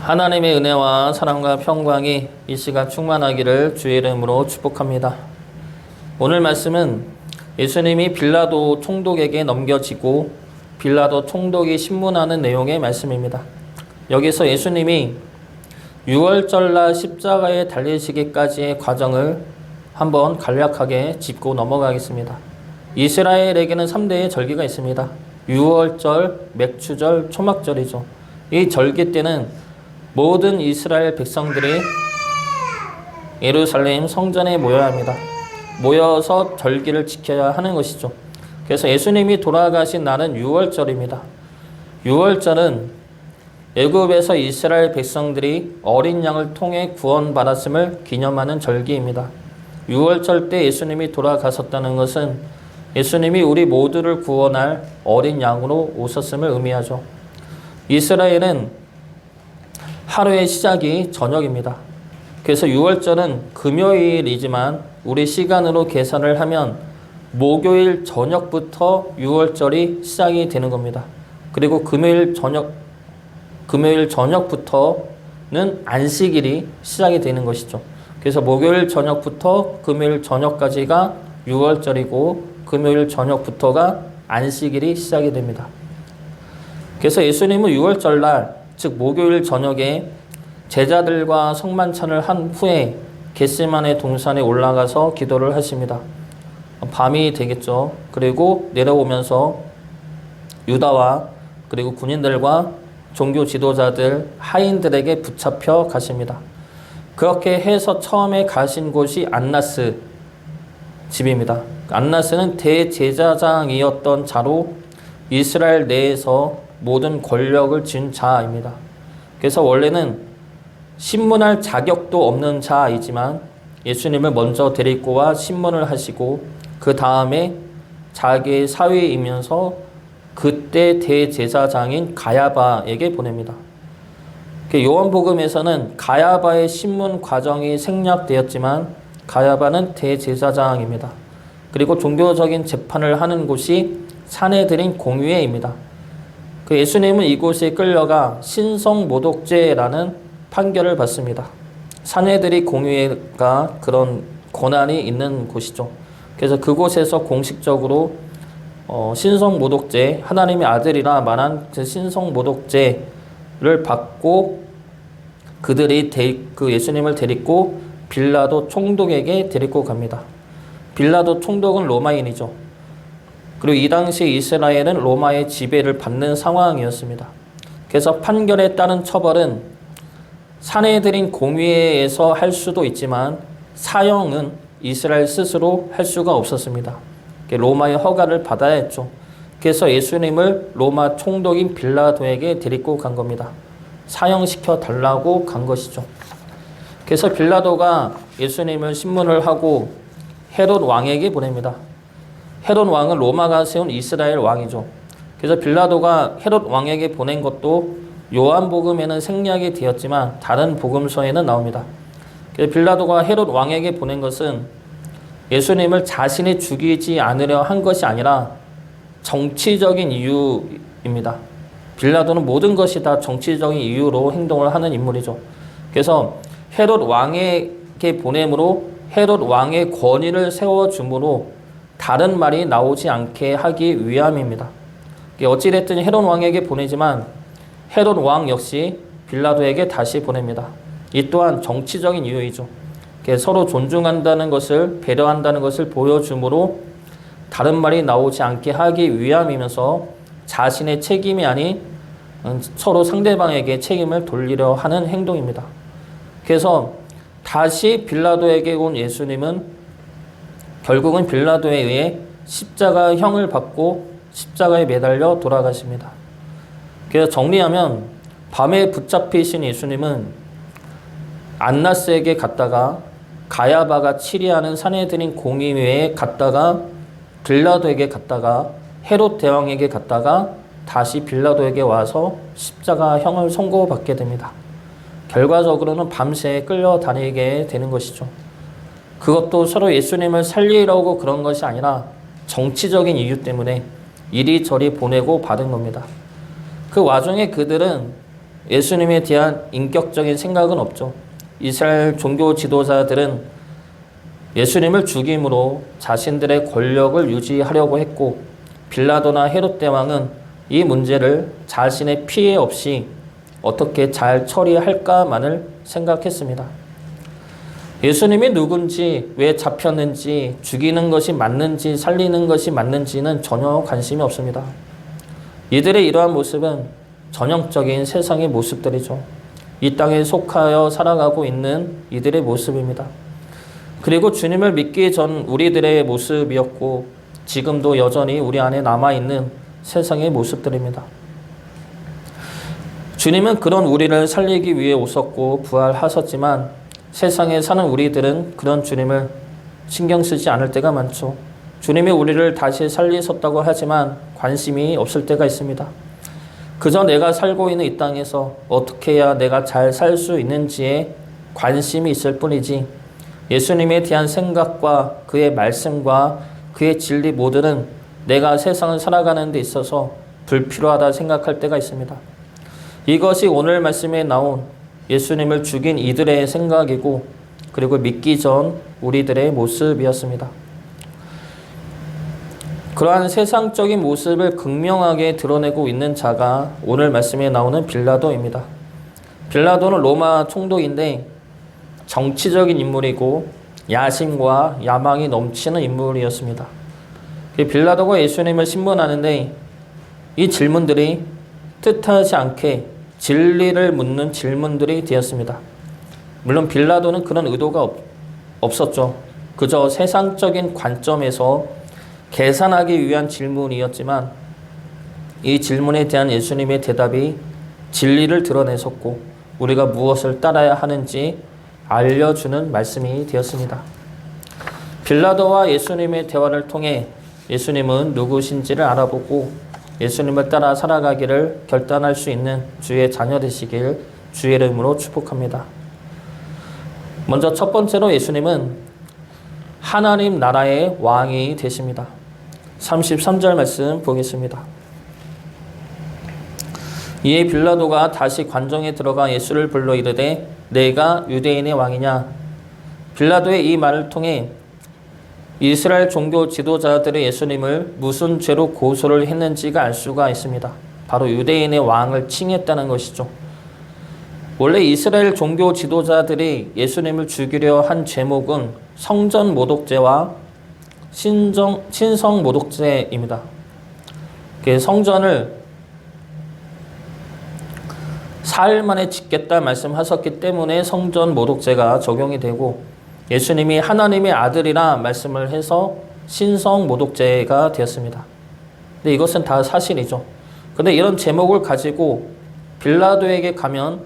하나님의 은혜와 사랑과 평강이 이 시간 충만하기를 주의 이름으로 축복합니다. 오늘 말씀은 예수님이 빌라도 총독에게 넘겨지고 빌라도 총독이 신문하는 내용의 말씀입니다. 여기서 예수님이 유월절날 십자가에 달리시기까지의 과정을 한번 간략하게 짚고 넘어가겠습니다. 이스라엘에게는 3대의 절기가 있습니다. 유월절, 맥추절, 초막절이죠. 이 절기 때는 모든 이스라엘 백성들이 예루살렘 성전에 모여야 합니다. 모여서 절기를 지켜야 하는 것이죠. 그래서 예수님이 돌아가신 날은 유월절입니다. 유월절은 애굽에서 이스라엘 백성들이 어린 양을 통해 구원받았음을 기념하는 절기입니다. 유월절 때 예수님이 돌아가셨다는 것은 예수님이 우리 모두를 구원할 어린 양으로 오셨음을 의미하죠. 이스라엘은 하루의 시작이 저녁입니다. 그래서 유월절은 금요일이지만 우리 시간으로 계산을 하면 목요일 저녁부터 유월절이 시작이 되는 겁니다. 그리고 금요일 저녁부터는 안식일이 시작이 되는 것이죠. 그래서 목요일 저녁부터 금요일 저녁까지가 유월절이고 금요일 저녁부터가 안식일이 시작이 됩니다. 그래서 예수님은 유월절날 즉 목요일 저녁에 제자들과 성만찬을 한 후에 겟세마네 동산에 올라가서 기도를 하십니다. 밤이 되겠죠. 그리고 내려오면서 유다와 그리고 군인들과 종교 지도자들, 하인들에게 붙잡혀 가십니다. 그렇게 해서 처음에 가신 곳이 안나스 집입니다. 안나스는 대제사장이었던 자로 이스라엘 내에서 모든 권력을 쥔 자입니다. 그래서 원래는 신문할 자격도 없는 자이지만 예수님을 먼저 데리고 와 신문을 하시고 그 다음에 자기의 사위이면서 그때 대제사장인 가야바에게 보냅니다. 요한복음에서는 가야바의 신문 과정이 생략되었지만 가야바는 대제사장입니다. 그리고 종교적인 재판을 하는 곳이 산헤드린 공회입니다. 예수님은 이곳에 끌려가 신성모독죄라는 판결을 받습니다. 산헤드린 공회가 그런 권한이 있는 곳이죠. 그래서 그곳에서 공식적으로 신성모독죄, 하나님의 아들이라 말한 그 신성모독죄를 받고 그들이 예수님을 데리고 빌라도 총독에게 데리고 갑니다. 빌라도 총독은 로마인이죠. 그리고 이 당시 이스라엘은 로마의 지배를 받는 상황이었습니다. 그래서 판결에 따른 처벌은 산헤드린 공회에서 할 수도 있지만 사형은 이스라엘 스스로 할 수가 없었습니다. 로마의 허가를 받아야 했죠. 그래서 예수님을 로마 총독인 빌라도에게 데리고 간 겁니다. 사형시켜 달라고 간 것이죠. 그래서 빌라도가 예수님을 신문을 하고 헤롯 왕에게 보냅니다. 헤롯 왕은 로마가 세운 이스라엘 왕이죠. 그래서 빌라도가 헤롯 왕에게 보낸 것도 요한복음에는 생략이 되었지만 다른 복음서에는 나옵니다. 그래서 빌라도가 헤롯 왕에게 보낸 것은 예수님을 자신이 죽이지 않으려 한 것이 아니라 정치적인 이유입니다. 빌라도는 모든 것이 다 정치적인 이유로 행동을 하는 인물이죠. 그래서 헤롯 왕에게 보냄으로 헤롯 왕의 권위를 세워줌으로 다른 말이 나오지 않게 하기 위함입니다. 어찌됐든 헤롯 왕에게 보내지만 헤롯 왕 역시 빌라도에게 다시 보냅니다. 이 또한 정치적인 이유이죠. 서로 존중한다는 것을, 배려한다는 것을 보여줌으로 다른 말이 나오지 않게 하기 위함이면서 자신의 책임이 아닌 서로 상대방에게 책임을 돌리려 하는 행동입니다. 그래서 다시 빌라도에게 온 예수님은 결국은 빌라도에 의해 십자가형을 받고 십자가에 매달려 돌아가십니다. 그래서 정리하면 밤에 붙잡히신 예수님은 안나스에게 갔다가 가야바가 치리하는 산헤드린 공의회에 갔다가 빌라도에게 갔다가 헤롯 대왕에게 갔다가 다시 빌라도에게 와서 십자가형을 선고받게 됩니다. 결과적으로는 밤새 끌려다니게 되는 것이죠. 그것도 서로 예수님을 살리려고 그런 것이 아니라 정치적인 이유 때문에 이리저리 보내고 받은 겁니다. 그 와중에 그들은 예수님에 대한 인격적인 생각은 없죠. 이스라엘 종교 지도자들은 예수님을 죽임으로 자신들의 권력을 유지하려고 했고, 빌라도나 헤롯 대왕은 이 문제를 자신의 피해 없이 어떻게 잘 처리할까만을 생각했습니다. 예수님이 누군지, 왜 잡혔는지, 죽이는 것이 맞는지, 살리는 것이 맞는지는 전혀 관심이 없습니다. 이들의 이러한 모습은 전형적인 세상의 모습들이죠. 이 땅에 속하여 살아가고 있는 이들의 모습입니다. 그리고 주님을 믿기 전 우리들의 모습이었고, 지금도 여전히 우리 안에 남아있는 세상의 모습들입니다. 주님은 그런 우리를 살리기 위해 오셨고 부활하셨지만, 세상에 사는 우리들은 그런 주님을 신경 쓰지 않을 때가 많죠. 주님이 우리를 다시 살리셨다고 하지만 관심이 없을 때가 있습니다. 그저 내가 살고 있는 이 땅에서 어떻게 해야 내가 잘 살 수 있는지에 관심이 있을 뿐이지, 예수님에 대한 생각과 그의 말씀과 그의 진리 모두는 내가 세상을 살아가는 데 있어서 불필요하다 생각할 때가 있습니다. 이것이 오늘 말씀에 나온 예수님을 죽인 이들의 생각이고, 그리고 믿기 전 우리들의 모습이었습니다. 그러한 세상적인 모습을 극명하게 드러내고 있는 자가 오늘 말씀에 나오는 빌라도입니다. 빌라도는 로마 총독인데 정치적인 인물이고 야심과 야망이 넘치는 인물이었습니다. 빌라도가 예수님을 신문하는데 이 질문들이 뜻하지 않게 진리를 묻는 질문들이 되었습니다. 물론 빌라도는 그런 의도가 없었죠. 그저 세상적인 관점에서 계산하기 위한 질문이었지만, 이 질문에 대한 예수님의 대답이 진리를 드러내셨고 우리가 무엇을 따라야 하는지 알려주는 말씀이 되었습니다. 빌라도와 예수님의 대화를 통해 예수님은 누구신지를 알아보고 예수님을 따라 살아가기를 결단할 수 있는 주의 자녀 되시길 주의 이름으로 축복합니다. 먼저 첫 번째로 예수님은 하나님 나라의 왕이 되십니다. 33절 말씀 보겠습니다. 이에 빌라도가 다시 관정에 들어가 예수를 불러 이르되 내가 유대인의 왕이냐. 빌라도의 이 말을 통해 이스라엘 종교 지도자들의 예수님을 무슨 죄로 고소를 했는지가 알 수가 있습니다. 바로 유대인의 왕을 칭했다는 것이죠. 원래 이스라엘 종교 지도자들이 예수님을 죽이려 한 제목은 성전 모독죄와 신성 모독죄입니다. 성전을 사흘 만에 짓겠다 말씀하셨기 때문에 성전 모독죄가 적용이 되고, 예수님이 하나님의 아들이라 말씀을 해서 신성 모독죄가 되었습니다. 근데 이것은 다 사실이죠. 근데 이런 제목을 가지고 빌라도에게 가면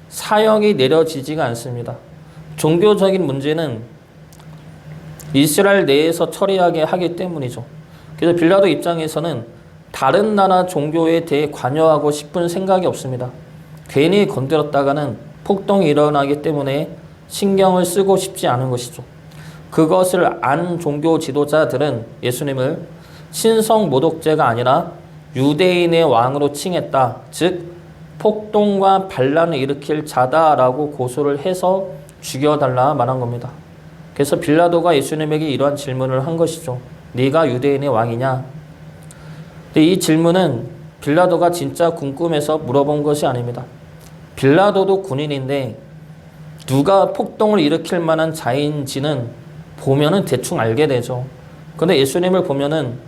사형이 내려지지가 않습니다. 종교적인 문제는 이스라엘 내에서 처리하게 하기 때문이죠. 그래서 빌라도 입장에서는 다른 나라 종교에 대해 관여하고 싶은 생각이 없습니다. 괜히 건드렸다가는 폭동이 일어나기 때문에 신경을 쓰고 싶지 않은 것이죠. 그것을 안 종교 지도자들은 예수님을 신성 모독죄가 아니라 유대인의 왕으로 칭했다. 즉 폭동과 반란을 일으킬 자다라고 고소를 해서 죽여달라 말한 겁니다. 그래서 빌라도가 예수님에게 이러한 질문을 한 것이죠. 네가 유대인의 왕이냐? 근데 이 질문은 빌라도가 진짜 궁금해서 물어본 것이 아닙니다. 빌라도도 군인인데 누가 폭동을 일으킬 만한 자인지는 보면은 대충 알게 되죠. 그런데 예수님을 보면은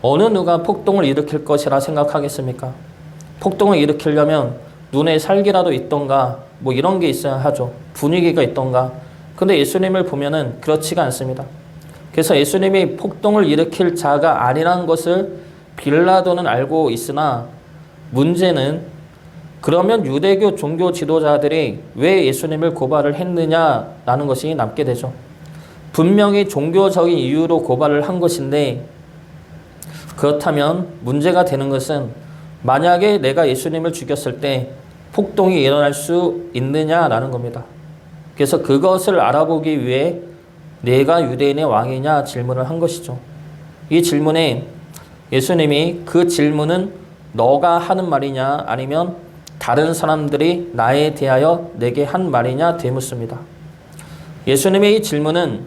어느 누가 폭동을 일으킬 것이라 생각하겠습니까? 폭동을 일으키려면 눈에 살기라도 있던가 뭐 이런 게 있어야 하죠. 분위기가 있던가. 근데 예수님을 보면은 그렇지가 않습니다. 그래서 예수님이 폭동을 일으킬 자가 아니라는 것을 빌라도는 알고 있으나, 문제는 그러면 유대교 종교 지도자들이 왜 예수님을 고발을 했느냐라는 것이 남게 되죠. 분명히 종교적인 이유로 고발을 한 것인데, 그렇다면 문제가 되는 것은 만약에 내가 예수님을 죽였을 때 폭동이 일어날 수 있느냐라는 겁니다. 그래서 그것을 알아보기 위해 내가 유대인의 왕이냐 질문을 한 것이죠. 이 질문에 예수님이 그 질문은 너가 하는 말이냐 아니면 다른 사람들이 나에 대하여 내게 한 말이냐 되묻습니다. 예수님의 이 질문은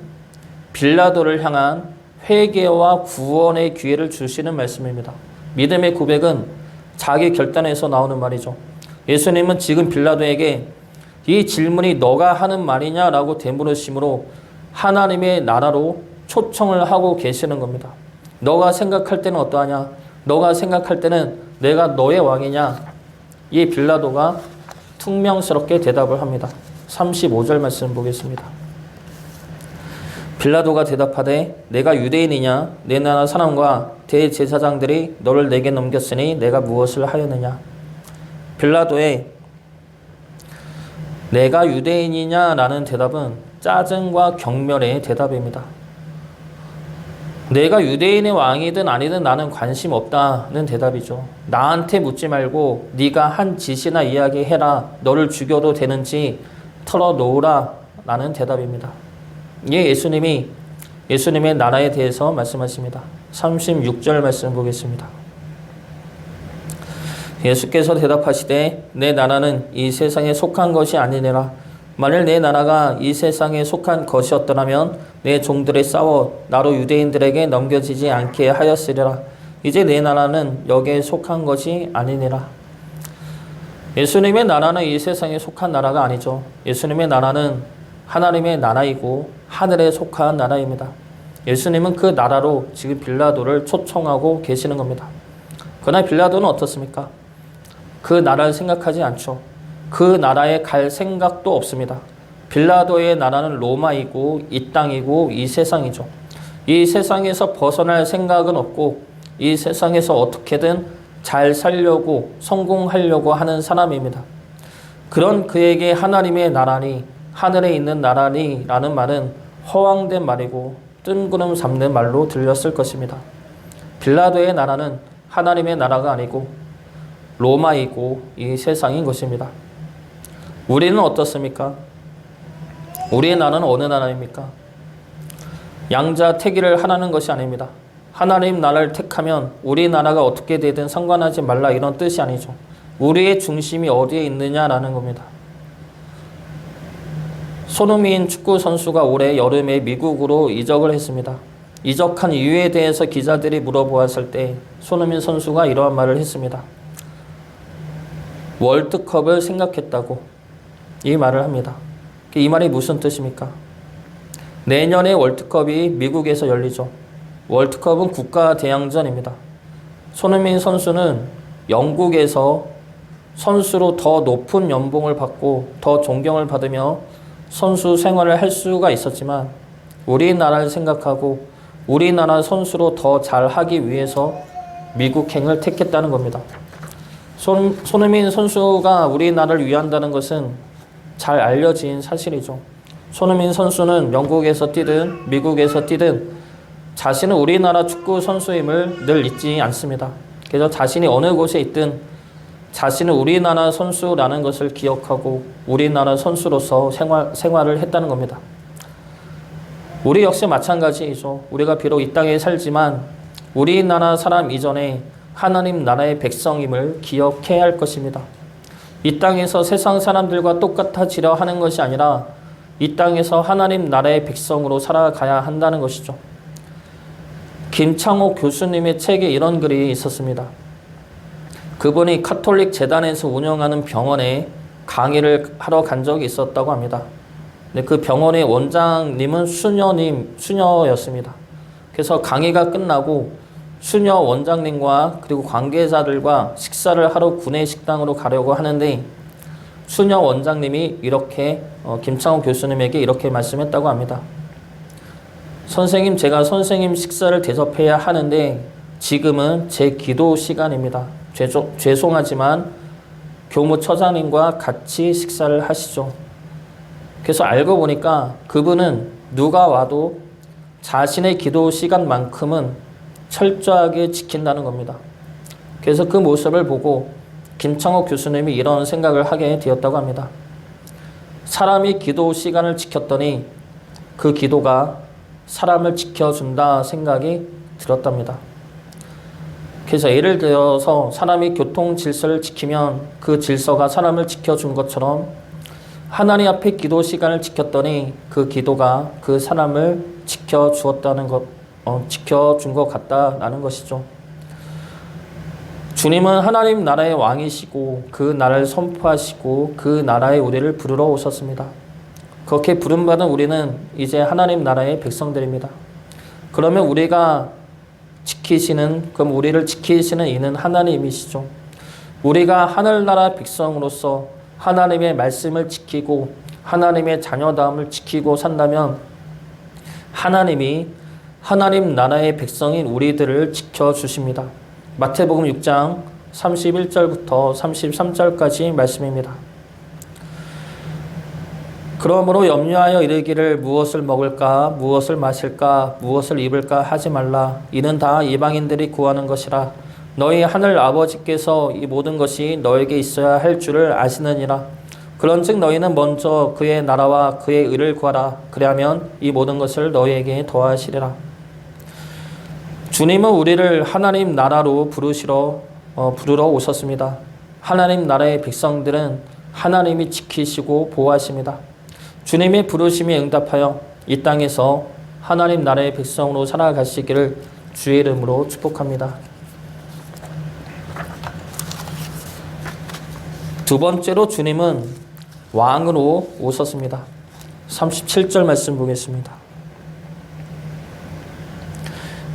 빌라도를 향한 회개와 구원의 기회를 주시는 말씀입니다. 믿음의 고백은 자기 결단에서 나오는 말이죠. 예수님은 지금 빌라도에게 이 질문이 너가 하는 말이냐라고 되물으심으로 하나님의 나라로 초청을 하고 계시는 겁니다. 너가 생각할 때는 어떠하냐? 너가 생각할 때는 내가 너의 왕이냐? 이 빌라도가 퉁명스럽게 대답을 합니다. 35절 말씀 보겠습니다. 빌라도가 대답하되 내가 유대인이냐? 내 나라 사람과 대제사장들이 너를 내게 넘겼으니 내가 무엇을 하였느냐? 빌라도의 내가 유대인이냐라는 대답은 짜증과 경멸의 대답입니다. 내가 유대인의 왕이든 아니든 나는 관심 없다는 대답이죠. 나한테 묻지 말고 네가 한 짓이나 이야기해라. 너를 죽여도 되는지 털어놓으라 라는 대답입니다. 예수님의 나라에 대해서 말씀하십니다. 36절 말씀 보겠습니다. 예수께서 대답하시되 내 나라는 이 세상에 속한 것이 아니니라. 만일 내 나라가 이 세상에 속한 것이었더라면 내 종들이 싸워 나로 유대인들에게 넘겨지지 않게 하였으리라. 이제 내 나라는 여기에 속한 것이 아니니라. 예수님의 나라는 이 세상에 속한 나라가 아니죠. 예수님의 나라는 하나님의 나라이고 하늘에 속한 나라입니다. 예수님은 그 나라로 지금 빌라도를 초청하고 계시는 겁니다. 그러나 빌라도는 어떻습니까? 그 나라를 생각하지 않죠. 그 나라에 갈 생각도 없습니다. 빌라도의 나라는 로마이고 이 땅이고 이 세상이죠. 이 세상에서 벗어날 생각은 없고 이 세상에서 어떻게든 잘 살려고 성공하려고 하는 사람입니다. 그런 그에게 하나님의 나라니 하늘에 있는 나라니 라는 말은 허황된 말이고 뜬구름 잡는 말로 들렸을 것입니다. 빌라도의 나라는 하나님의 나라가 아니고 로마이고 이 세상인 것입니다. 우리는 어떻습니까? 우리의 나라는 어느 나라입니까? 양자택일을 하라는 것이 아닙니다. 하나님 나라를 택하면 우리 나라가 어떻게 되든 상관하지 말라 이런 뜻이 아니죠. 우리의 중심이 어디에 있느냐라는 겁니다. 손흥민 축구 선수가 올해 여름에 미국으로 이적을 했습니다. 이적한 이유에 대해서 기자들이 물어보았을 때 손흥민 선수가 이러한 말을 했습니다. 월드컵을 생각했다고 이 말을 합니다. 이 말이 무슨 뜻입니까? 내년에 월드컵이 미국에서 열리죠. 월드컵은 국가대항전입니다. 손흥민 선수는 영국에서 선수로 더 높은 연봉을 받고 더 존경을 받으며 선수 생활을 할 수가 있었지만 우리나라를 생각하고 우리나라 선수로 더 잘하기 위해서 미국행을 택했다는 겁니다. 손흥민 선수가 우리나라를 위한다는 것은 잘 알려진 사실이죠. 손흥민 선수는 영국에서 뛰든 미국에서 뛰든 자신은 우리나라 축구 선수임을 늘 잊지 않습니다. 그래서 자신이 어느 곳에 있든 자신은 우리나라 선수라는 것을 기억하고 우리나라 선수로서 생활을 했다는 겁니다. 우리 역시 마찬가지이죠. 우리가 비록 이 땅에 살지만 우리나라 사람 이전에 하나님 나라의 백성임을 기억해야 할 것입니다. 이 땅에서 세상 사람들과 똑같아지려 하는 것이 아니라 이 땅에서 하나님 나라의 백성으로 살아가야 한다는 것이죠. 김창옥 교수님의 책에 이런 글이 있었습니다. 그분이 카톨릭 재단에서 운영하는 병원에 강의를 하러 간 적이 있었다고 합니다. 근데 그 병원의 원장님은 수녀였습니다. 그래서 강의가 끝나고 수녀 원장님과 그리고 관계자들과 식사를 하러 구내식당으로 가려고 하는데 수녀 원장님이 이렇게 김창호 교수님에게 이렇게 말씀했다고 합니다. 선생님, 제가 선생님 식사를 대접해야 하는데 지금은 제 기도 시간입니다. 죄송하지만 교무처장님과 같이 식사를 하시죠. 그래서 알고 보니까 그분은 누가 와도 자신의 기도 시간만큼은 철저하게 지킨다는 겁니다. 그래서 그 모습을 보고 김창옥 교수님이 이런 생각을 하게 되었다고 합니다. 사람이 기도 시간을 지켰더니 그 기도가 사람을 지켜준다 생각이 들었답니다. 그래서 예를 들어서 사람이 교통 질서를 지키면 그 질서가 사람을 지켜준 것처럼 하나님 앞에 기도 시간을 지켰더니 그 기도가 그 사람을 지켜주었다는 것, 지켜준 것 같다라는 것이죠. 주님은 하나님 나라의 왕이시고 그 나라를 선포하시고 그 나라에 우리를 부르러 오셨습니다. 그렇게 부름받은 우리는 이제 하나님 나라의 백성들입니다. 그러면 그럼 우리를 지키시는 이는 하나님이시죠. 우리가 하늘나라 백성으로서 하나님의 말씀을 지키고 하나님의 자녀다움을 지키고 산다면 하나님이 하나님 나라의 백성인 우리들을 지켜주십니다. 마태복음 6장 31절부터 33절까지 말씀입니다. 그러므로 염려하여 이르기를 무엇을 먹을까, 무엇을 마실까, 무엇을 입을까 하지 말라. 이는 다 이방인들이 구하는 것이라. 너희 하늘 아버지께서 이 모든 것이 너에게 있어야 할 줄을 아시느니라. 그런즉 너희는 먼저 그의 나라와 그의 의를 구하라. 그리하면 이 모든 것을 너희에게 더하시리라. 주님은 우리를 하나님 나라로 부르러 오셨습니다. 하나님 나라의 백성들은 하나님이 지키시고 보호하십니다. 주님의 부르심에 응답하여 이 땅에서 하나님 나라의 백성으로 살아가시기를 주의 이름으로 축복합니다. 두 번째로 주님은 왕으로 오셨습니다. 37절 말씀 보겠습니다.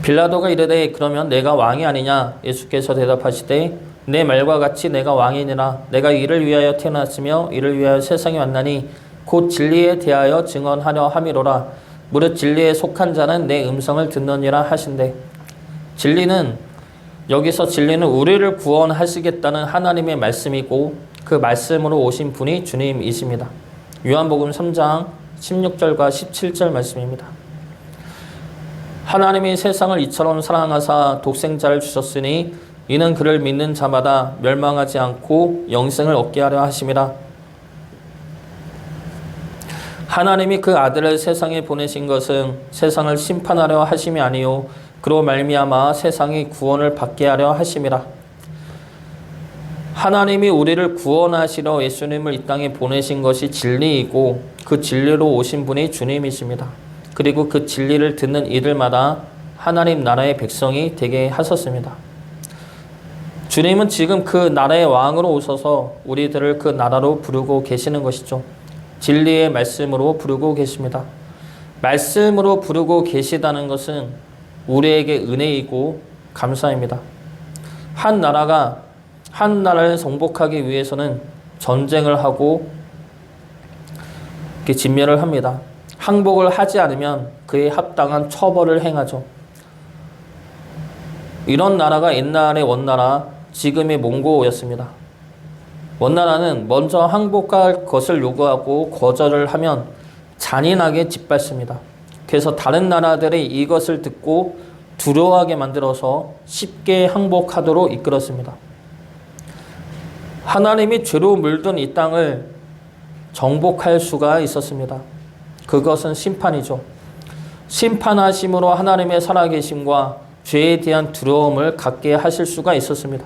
빌라도가 이르되 그러면 내가 왕이 아니냐? 예수께서 대답하시되 내 말과 같이 내가 왕이니라. 내가 이를 위하여 태어났으며 이를 위하여 세상에 왔나니 곧 진리에 대하여 증언하려 함이로라. 무릇 진리에 속한 자는 내 음성을 듣느니라 하신대. 여기서 진리는 우리를 구원하시겠다는 하나님의 말씀이고 그 말씀으로 오신 분이 주님이십니다. 요한복음 3장 16절과 17절 말씀입니다. 하나님이 세상을 이처럼 사랑하사 독생자를 주셨으니 이는 그를 믿는 자마다 멸망하지 않고 영생을 얻게 하려 하심이라. 하나님이 그 아들을 세상에 보내신 것은 세상을 심판하려 하심이 아니요 그로 말미암아 세상이 구원을 받게 하려 하심이라. 하나님이 우리를 구원하시러 예수님을 이 땅에 보내신 것이 진리이고 그 진리로 오신 분이 주님이십니다. 그리고 그 진리를 듣는 이들마다 하나님 나라의 백성이 되게 하셨습니다. 주님은 지금 그 나라의 왕으로 오셔서 우리들을 그 나라로 부르고 계시는 것이죠. 진리의 말씀으로 부르고 계십니다. 말씀으로 부르고 계시다는 것은 우리에게 은혜이고 감사입니다. 한 나라를 정복하기 위해서는 전쟁을 하고 이렇게 진멸을 합니다. 항복을 하지 않으면 그에 합당한 처벌을 행하죠. 이런 나라가 옛날의 원나라, 지금의 몽고였습니다. 원나라는 먼저 항복할 것을 요구하고 거절을 하면 잔인하게 짓밟습니다. 그래서 다른 나라들이 이것을 듣고 두려워하게 만들어서 쉽게 항복하도록 이끌었습니다. 하나님이 죄로 물든 이 땅을 정복할 수가 있었습니다. 그것은 심판이죠. 심판하심으로 하나님의 살아계심과 죄에 대한 두려움을 갖게 하실 수가 있었습니다.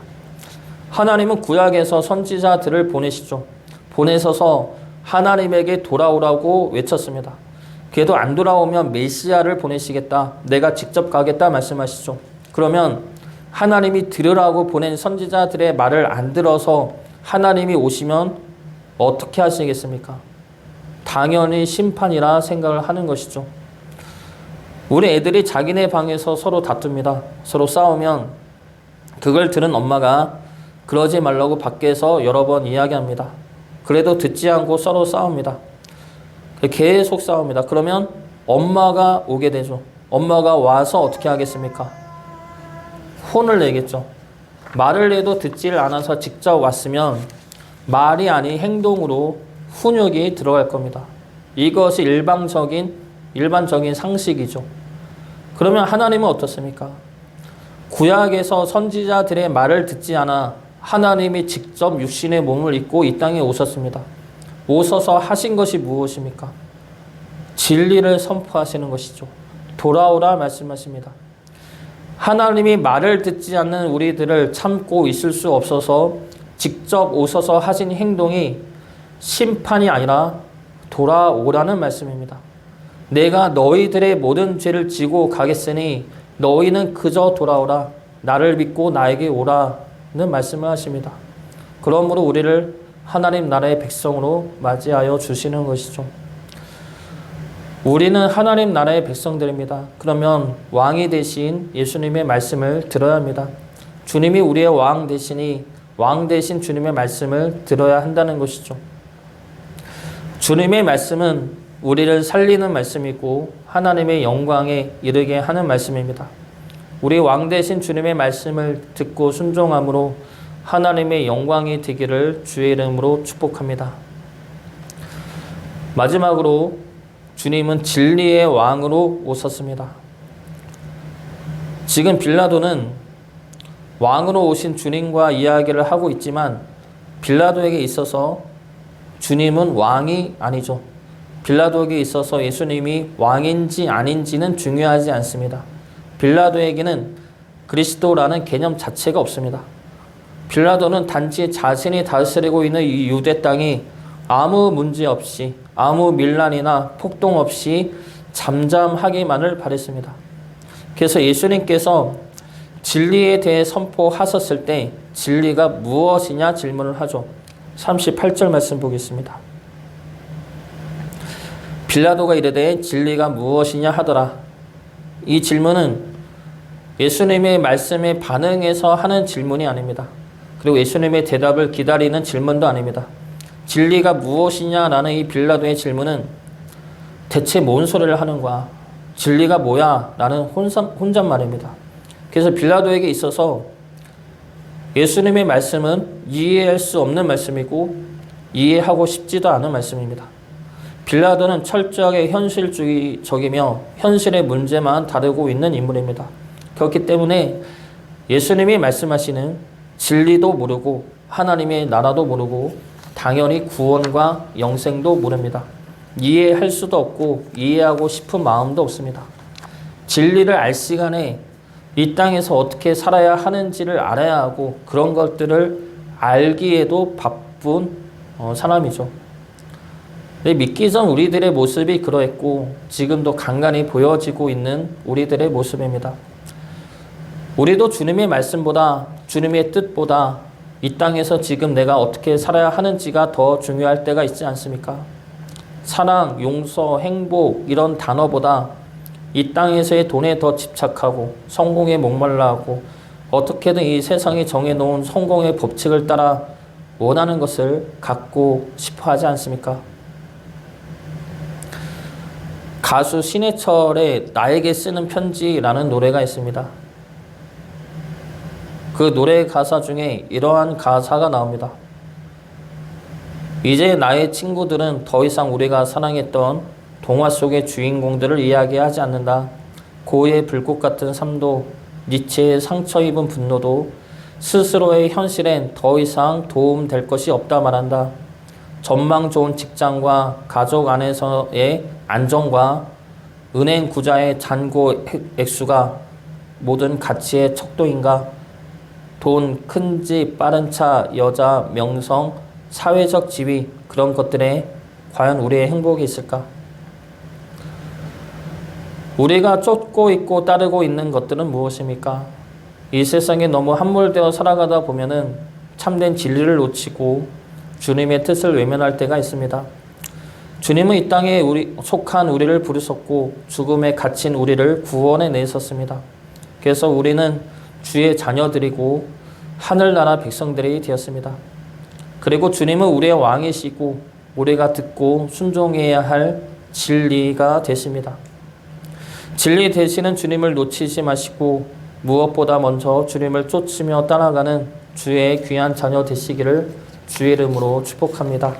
하나님은 구약에서 선지자들을 보내시죠. 보내셔서 하나님에게 돌아오라고 외쳤습니다. 그래도 안 돌아오면 메시아를 보내시겠다. 내가 직접 가겠다 말씀하시죠. 그러면 하나님이 들으라고 보낸 선지자들의 말을 안 들어서 하나님이 오시면 어떻게 하시겠습니까? 당연히 심판이라 생각을 하는 것이죠. 우리 애들이 자기네 방에서 서로 다툽니다. 서로 싸우면 그걸 들은 엄마가 그러지 말라고 밖에서 여러 번 이야기합니다. 그래도 듣지 않고 서로 싸웁니다. 계속 싸웁니다. 그러면 엄마가 오게 되죠. 엄마가 와서 어떻게 하겠습니까? 혼을 내겠죠. 말을 해도 듣질 않아서 직접 왔으면 말이 아닌 행동으로 훈육이 들어갈 겁니다. 이것이 일반적인 상식이죠. 그러면 하나님은 어떻습니까? 구약에서 선지자들의 말을 듣지 않아 하나님이 직접 육신의 몸을 입고 이 땅에 오셨습니다. 오셔서 하신 것이 무엇입니까? 진리를 선포하시는 것이죠. 돌아오라 말씀하십니다. 하나님이 말을 듣지 않는 우리들을 참고 있을 수 없어서 직접 오셔서 하신 행동이 심판이 아니라 돌아오라는 말씀입니다. 내가 너희들의 모든 죄를 지고 가겠으니 너희는 그저 돌아오라. 나를 믿고 나에게 오라는 말씀을 하십니다. 그러므로 우리를 하나님 나라의 백성으로 맞이하여 주시는 것이죠. 우리는 하나님 나라의 백성들입니다. 그러면 왕이 되신 예수님의 말씀을 들어야 합니다. 주님이 우리의 왕 되시니 왕 되신 주님의 말씀을 들어야 한다는 것이죠. 주님의 말씀은 우리를 살리는 말씀이고 하나님의 영광에 이르게 하는 말씀입니다. 우리 왕 되신 주님의 말씀을 듣고 순종함으로 하나님의 영광이 되기를 주의 이름으로 축복합니다. 마지막으로 주님은 진리의 왕으로 오셨습니다. 지금 빌라도는 왕으로 오신 주님과 이야기를 하고 있지만 빌라도에게 있어서 주님은 왕이 아니죠. 빌라도에게 있어서 예수님이 왕인지 아닌지는 중요하지 않습니다. 빌라도에게는 그리스도라는 개념 자체가 없습니다. 빌라도는 단지 자신이 다스리고 있는 이 유대 땅이 아무 문제 없이 아무 밀란이나 폭동 없이 잠잠하기만을 바랬습니다. 그래서 예수님께서 진리에 대해 선포하셨을 때 진리가 무엇이냐 질문을 하죠. 38절 말씀 보겠습니다. 빌라도가 이르되 진리가 무엇이냐 하더라. 이 질문은 예수님의 말씀에 반응해서 하는 질문이 아닙니다. 그리고 예수님의 대답을 기다리는 질문도 아닙니다. 진리가 무엇이냐라는 이 빌라도의 질문은 대체 뭔 소리를 하는 거야? 진리가 뭐야? 라는 혼잣말입니다. 그래서 빌라도에게 있어서 예수님의 말씀은 이해할 수 없는 말씀이고 이해하고 싶지도 않은 말씀입니다. 빌라도는 철저하게 현실주의적이며 현실의 문제만 다루고 있는 인물입니다. 그렇기 때문에 예수님이 말씀하시는 진리도 모르고 하나님의 나라도 모르고 당연히 구원과 영생도 모릅니다. 이해할 수도 없고 이해하고 싶은 마음도 없습니다. 진리를 알 시간에 이 땅에서 어떻게 살아야 하는지를 알아야 하고 그런 것들을 알기에도 바쁜 사람이죠. 믿기 전 우리들의 모습이 그러했고 지금도 간간히 보여지고 있는 우리들의 모습입니다. 우리도 주님의 말씀보다 주님의 뜻보다 이 땅에서 지금 내가 어떻게 살아야 하는지가 더 중요할 때가 있지 않습니까? 사랑, 용서, 행복 이런 단어보다 이 땅에서의 돈에 더 집착하고 성공에 목말라하고 어떻게든 이 세상이 정해놓은 성공의 법칙을 따라 원하는 것을 갖고 싶어 하지 않습니까? 가수 신해철의 나에게 쓰는 편지라는 노래가 있습니다. 그 노래 가사 중에 이러한 가사가 나옵니다. 이제 나의 친구들은 더 이상 우리가 사랑했던 동화 속의 주인공들을 이야기하지 않는다. 고해의 불꽃 같은 삶도 니체의 상처 입은 분노도 스스로의 현실엔 더 이상 도움될 것이 없다 말한다. 전망 좋은 직장과 가족 안에서의 안정과 은행 구자의 잔고 액수가 모든 가치의 척도인가? 돈, 큰 집, 빠른 차, 여자, 명성, 사회적 지위 그런 것들에 과연 우리의 행복이 있을까? 우리가 쫓고 있고 따르고 있는 것들은 무엇입니까? 이 세상에 너무 함몰되어 살아가다 보면은 참된 진리를 놓치고 주님의 뜻을 외면할 때가 있습니다. 주님은 이 땅에 속한 우리를 부르셨고 죽음에 갇힌 우리를 구원해 내셨습니다. 그래서 우리는 주의 자녀들이고 하늘나라 백성들이 되었습니다. 그리고 주님은 우리의 왕이시고 우리가 듣고 순종해야 할 진리가 되십니다. 진리 되시는 주님을 놓치지 마시고 무엇보다 먼저 주님을 쫓으며 따라가는 주의 귀한 자녀 되시기를 주의 이름으로 축복합니다.